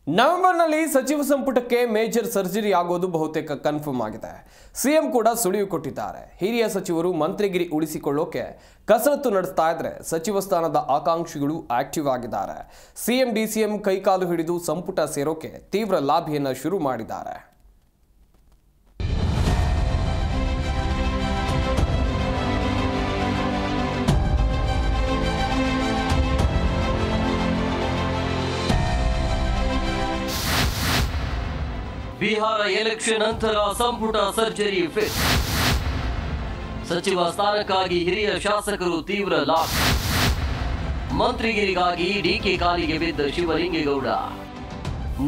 ನವೆಂಬರ್ನಲ್ಲಿ ಸಚಿವ ಸಂಪುಟಕ್ಕೆ ಮೇಜರ್ ಸರ್ಜರಿ ಆಗೋದು ಬಹುತೇಕ ಕನ್ಫರ್ಮ್ ಆಗಿದೆ. ಸಿಎಂ ಕೂಡ ಸುಳಿವು ಕೊಟ್ಟಿದ್ದಾರೆ. ಹಿರಿಯ ಸಚಿವರು ಮಂತ್ರಿಗಿರಿ ಉಳಿಸಿಕೊಳ್ಳೋಕೆ ಕಸರತ್ತು ನಡೆಸ್ತಾ ಇದ್ರೆ ಸಚಿವ ಸ್ಥಾನದ ಆಕಾಂಕ್ಷಿಗಳು ಆಕ್ಟಿವ್ ಆಗಿದ್ದಾರೆ. ಸಿಎಂ ಡಿಸಿಎಂ ಕೈಕಾಲು ಹಿಡಿದು ಸಂಪುಟ ಸೇರೋಕೆ ತೀವ್ರ ಲಾಭಿಯನ್ನು ಶುರು ಮಾಡಿದ್ದಾರೆ. ಬಿಹಾರ ಎಲೆಕ್ಷನ್ ನಂತರ ಸಂಪುಟ ಸರ್ಜರಿ ಫಿಕ್ಸ್. ಸಚಿವ ಸ್ಥಾನಕ್ಕಾಗಿ ಹಿರಿಯ ಶಾಸಕರು ತೀವ್ರ ಲಾಕ್. ಮಂತ್ರಿಗಿರಿಗಾಗಿ ಡಿಕೆ ಕಾಲಿಗೆ ಬಿದ್ದ ಶಿವಲಿಂಗೇಗೌಡ.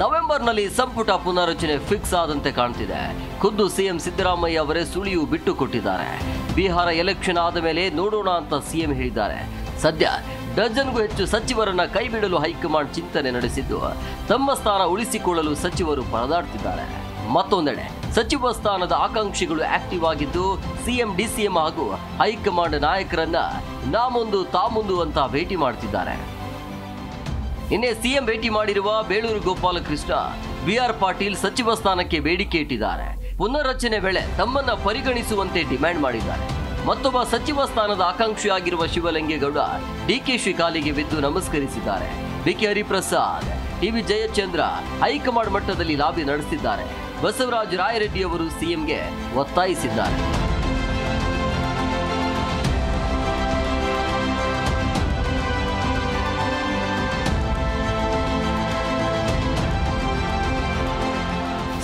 ನವೆಂಬರ್ನಲ್ಲಿ ಸಂಪುಟ ಪುನರಚನೆ ಫಿಕ್ಸ್ ಆದಂತೆ ಕಾಣ್ತಿದೆ. ಖುದ್ದು ಸಿಎಂ ಸಿದ್ದರಾಮಯ್ಯ ಅವರೇ ಸುಳಿವು ಬಿಟ್ಟು ಕೊಟ್ಟಿದ್ದಾರೆ. ಬಿಹಾರ ಎಲೆಕ್ಷನ್ ಆದ ಮೇಲೆ ನೋಡೋಣ ಅಂತ ಸಿಎಂ ಹೇಳಿದ್ದಾರೆ. ಸದ್ಯ ಡಜನ್ಗೂ ಹೆಚ್ಚು ಸಚಿವರನ್ನ ಕೈಬಿಡಲು ಹೈಕಮಾಂಡ್ ಚಿಂತನೆ ನಡೆಸಿದ್ದು, ತಮ್ಮ ಸ್ಥಾನ ಉಳಿಸಿಕೊಳ್ಳಲು ಸಚಿವರು ಪರದಾಡ್ತಿದ್ದಾರೆ. ಮತ್ತೊಂದೆಡೆ ಸಚಿವ ಸ್ಥಾನದ ಆಕಾಂಕ್ಷಿಗಳು ಆಕ್ಟಿವ್ ಆಗಿದ್ದು, ಸಿಎಂ ಡಿಸಿಎಂ ಹಾಗೂ ಹೈಕಮಾಂಡ್ ನಾಯಕರನ್ನ ನಾ ಮುಂದು ತಾ ಮುಂದು ಅಂತ ಭೇಟಿ ಮಾಡ್ತಿದ್ದಾರೆ. ನಿನ್ನೆ ಸಿಎಂ ಭೇಟಿ ಮಾಡಿರುವ ಬೇಳೂರು ಗೋಪಾಲಕೃಷ್ಣ, ಬಿಆರ್ ಪಾಟೀಲ್ ಸಚಿವ ಸ್ಥಾನಕ್ಕೆ ಬೇಡಿಕೆ ಇಟ್ಟಿದ್ದಾರೆ. ಪುನರ್ರಚನೆ ವೇಳೆ ತಮ್ಮನ್ನ ಪರಿಗಣಿಸುವಂತೆ ಡಿಮ್ಯಾಂಡ್ ಮಾಡಿದ್ದಾರೆ. ಮತ್ತೊಬ್ಬ ಸಚಿವ ಸ್ಥಾನದ ಆಕಾಂಕ್ಷಿಯಾಗಿರುವ ಶಿವಲಿಂಗೇಗೌಡ ಡಿಕೆಶಿ ಕಾಲಿಗೆ ಬಿದ್ದು ನಮಸ್ಕರಿಸಿದ್ದಾರೆ. BK Hariprasad, TV Jayachandra high command ಮಟ್ಟದಲ್ಲಿ ಲಾಬಿ ನಡೆಸಿದ್ದಾರೆ. ಬಸವರಾಜ ರಾಯರೆಡ್ಡಿ ಅವರು ಸಿಎಂಗೆ ಒತ್ತಾಯಿಸಿದ್ದಾರೆ.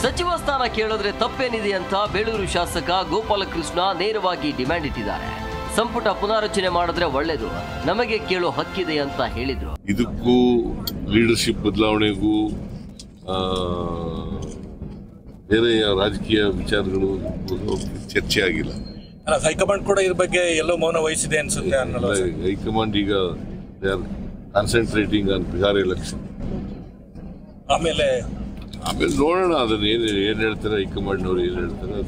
ಸಚಿವ ಸ್ಥಾನ ಕೇಳಿದ್ರೆ ತಪ್ಪೇನಿದೆ ಅಂತ ಬೇಳೂರು ಶಾಸಕ ಗೋಪಾಲಕೃಷ್ಣ ನೇರವಾಗಿ ಡಿಮ್ಯಾಂಡ್ ಇಟ್ಟಿದ್ದಾರೆ. ಸಂಪುಟ ಪುನಾರಚನೆ ಮಾಡಿದ್ರೆ ಒಳ್ಳೇದು, ನಮಗೆ ಕೇಳೋ ಹಕ್ಕಿದೆ ಅಂತ ಹೇಳಿದ್ರು. ಇದಕ್ಕೂ ಲೀಡರ್ಶಿಪ್ ಬದಲಾವಣೆಗೂ ಬೇರೆ ರಾಜಕೀಯ ವಿಚಾರಗಳು ಚರ್ಚೆ ಆಗಿಲ್ಲ. ಹೈಕಮಾಂಡ್ ಕೂಡ ಇದ್ರ ಬಗ್ಗೆ ಎಲ್ಲೋ ಮೌನ ವಹಿಸಿದೆ ಅನ್ಸುತ್ತೆ. ಹೈಕಮಾಂಡ್ ಈಗ ಕಾನ್ಸಂಟ್ರೇಟಿಂಗ್ ಆನ್ ಬಿಹಾರ್ ಎಲೆಕ್ಷನ್. ಆಮೇಲೆ ನೋಡೋಣ ಅದನ್ನ ಏನ್ ಹೇಳ್ತಾರೆ ಹೈಕಮಾಂಡ್ನವ್ರು, ಏನ್ ಹೇಳ್ತಾರೆ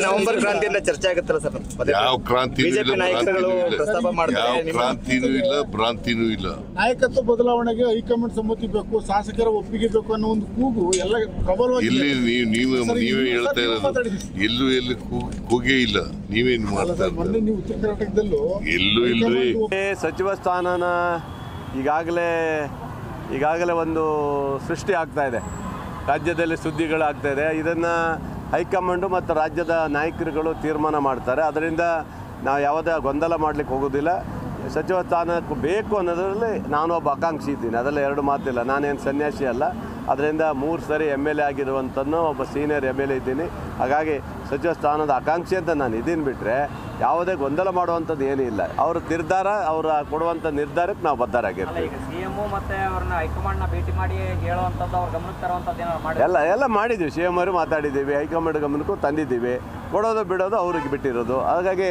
ನವೆಂಬರ್ ಕ್ರಾಂತಿಯಿಂದ ಚರ್ಚೆ ಆಗುತ್ತಲ್ಲ ಸರ್. ಯಾವ ಕ್ರಾಂತಿನೂ ಇಲ್ಲ, ಭ್ರಾಂತಿನೂ ಇಲ್ಲ. ನಾಯಕತ್ವ ಬದಲಾವಣೆಗೆ ಹೈಕಮಾಂಡ್ ಸಮ್ಮತಿ ಬೇಕು, ಶಾಸಕರ ಒಪ್ಪಿಗೆ ಬೇಕು ಅನ್ನೋ ಒಂದು ಕೂಗು ಎಲ್ಲ ಪ್ರಬಲವಾಗಿ ಇಲ್ಲಿ ನೀವೇ ಹೇಳ್ತಾ ಇರೋದು. ಎಲ್ಲಿ ಕೂಗೇ ಇಲ್ಲ. ನೀವೇನ್ ಮಾಡ್ತಾ ಇದ್ದೀರಿ? ನೀವು ಉತ್ತರ ಕರ್ನಾಟಕದಲ್ಲೂ ಎಲ್ಲೂ ಇಲ್ರಿ. ಸಚಿವ ಸ್ಥಾನನ ಈಗಾಗಲೇ ಒಂದು ಸೃಷ್ಟಿ ಆಗ್ತಾ ಇದೆ, ರಾಜ್ಯದಲ್ಲಿ ಸುದ್ದಿಗಳಾಗ್ತಾ ಇದೆ. ಇದನ್ನು ಹೈಕಮಾಂಡು ಮತ್ತು ರಾಜ್ಯದ ನಾಯಕರುಗಳು ತೀರ್ಮಾನ ಮಾಡ್ತಾರೆ. ಅದರಿಂದ ನಾವು ಯಾವುದೇ ಗೊಂದಲ ಮಾಡಲಿಕ್ಕೆ ಹೋಗೋದಿಲ್ಲ. ಸಚಿವ ಸ್ಥಾನಕ್ಕೂ ಬೇಕು ಅನ್ನೋದರಲ್ಲಿ ನಾನು ಒಬ್ಬ ಆಕಾಂಕ್ಷಿ ಇದ್ದೀನಿ, ಅದರಲ್ಲಿ ಎರಡು ಮಾತಿಲ್ಲ. ನಾನೇನು ಸನ್ಯಾಸಿ ಅಲ್ಲ. ಅದರಿಂದ 3 ಸರಿ MLA ಆಗಿರುವಂಥನ್ನು ಒಬ್ಬ ಸೀನಿಯರ್ MLA ಇದ್ದೀನಿ. ಹಾಗಾಗಿ ಸಚಿವ ಸ್ಥಾನದ ಆಕಾಂಕ್ಷಿ ಅಂತ ನಾನು ಇದನ್ನು ಬಿಟ್ಟರೆ ಯಾವುದೇ ಗೊಂದಲ ಮಾಡುವಂಥದ್ದು ಏನೂ ಇಲ್ಲ. ಅವ್ರ ನಿರ್ಧಾರ, ಅವರ ಕೊಡುವಂಥ ನಿರ್ಧಾರಕ್ಕೆ ನಾವು ಬದ್ಧರಾಗಿರ್ತೀವಿ. ಎಲ್ಲ ಮಾಡಿದ್ದೀವಿ. CM ಅವರು ಮಾತಾಡಿದ್ದೀವಿ, ಹೈಕಮಾಂಡ್ ಗಮನಕ್ಕೂ ತಂದಿದ್ದೀವಿ. ಕೊಡೋದು ಬಿಡೋದು ಅವ್ರಿಗೆ ಬಿಟ್ಟಿರೋದು. ಹಾಗಾಗಿ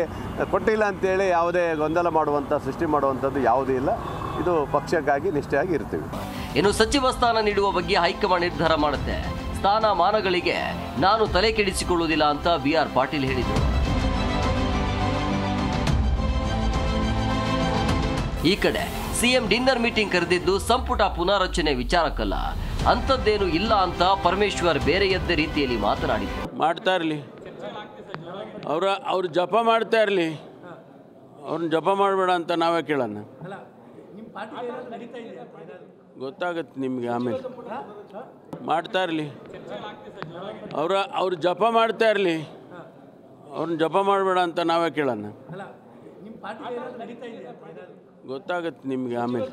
ಕೊಟ್ಟಿಲ್ಲ ಅಂತೇಳಿ ಯಾವುದೇ ಗೊಂದಲ ಮಾಡುವಂಥ, ಸೃಷ್ಟಿ ಮಾಡುವಂಥದ್ದು ಯಾವುದೂ ಇಲ್ಲ. ಇದು ಪಕ್ಷಕ್ಕಾಗಿ ನಿಷ್ಠೆಯಾಗಿ ಇರ್ತೀವಿ. ಇನ್ನು ಸಚಿವ ಸ್ಥಾನ ನೀಡುವ ಬಗ್ಗೆ ಹೈಕಮಾಂಡ್ ನಿರ್ಧಾರ ಮಾಡುತ್ತೆ. ಸ್ಥಾನಮಾನಗಳಿಗೆ ನಾನು ತಲೆ ಕೆಡಿಸಿಕೊಳ್ಳುವುದಿಲ್ಲ ಅಂತ ಬಿಆರ್ ಪಾಟೀಲ್ ಹೇಳಿದರು. ಈ ಕಡೆ ಸಿಎಂ ಡಿನ್ನರ್ ಮೀಟಿಂಗ್ ಕರೆದಿದ್ದು ಸಂಪುಟ ಪುನಾರಚನೆ ವಿಚಾರಕ್ಕಲ್ಲ, ಅಂಥದ್ದೇನು ಇಲ್ಲ ಅಂತ ಪರಮೇಶ್ವರ್ ಬೇರೆಯದ್ದೇ ರೀತಿಯಲ್ಲಿ ಮಾತನಾಡಿದರು. ಮಾಡ್ತಾ ಇರಲಿ, ಅವ್ರು ಜಪ ಮಾಡ್ತಾ ಇರಲಿ, ಅವ್ರನ್ನ ಜಪ ಮಾಡಬೇಡ ಅಂತ ನಾವೇ ಕೇಳೋಣ. ಗೊತ್ತಾಗತ್ತೆ ನಿಮಗೆ ಆಮೇಲೆ. ಮಾಡ್ತಾ ಇರಲಿ, ಅವ್ರು ಜಪ ಮಾಡ್ತಾ ಇರಲಿ, ಅವ್ರನ್ನ ಜಪ ಮಾಡಬೇಡ ಅಂತ ನಾವೇ ಕೇಳೋಣ. ಗೊತ್ತಾಗತ್ತೆ ನಿಮಗೆ ಆಮೇಲೆ.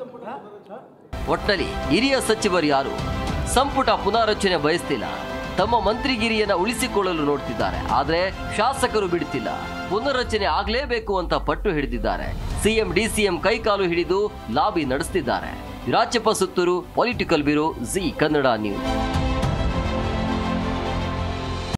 ಒಟ್ಟಲ್ಲಿ ಹಿರಿಯ ಸಚಿವರು ಯಾರು ಸಂಪುಟ ಪುನಾರಚನೆ ಬಯಸ್ತಿಲ್ಲ, ತಮ್ಮ ಮಂತ್ರಿಗಿರಿಯನ್ನ ಉಳಿಸಿಕೊಳ್ಳಲು ನೋಡ್ತಿದ್ದಾರೆ. ಆದರೆ ಶಾಸಕರು ಬಿಡ್ತಿಲ್ಲ, ಪುನರ್ರಚನೆ ಆಗಲೇಬೇಕು ಅಂತ ಪಟ್ಟು ಹಿಡಿದಿದ್ದಾರೆ. ಸಿಎಂ ಡಿಸಿಎಂ ಕೈಕಾಲು ಹಿಡಿದು ಲಾಬಿ ನಡೆಸ್ತಿದ್ದಾರೆ. Rachappa Suttur, political bureau, Zee Kannada news.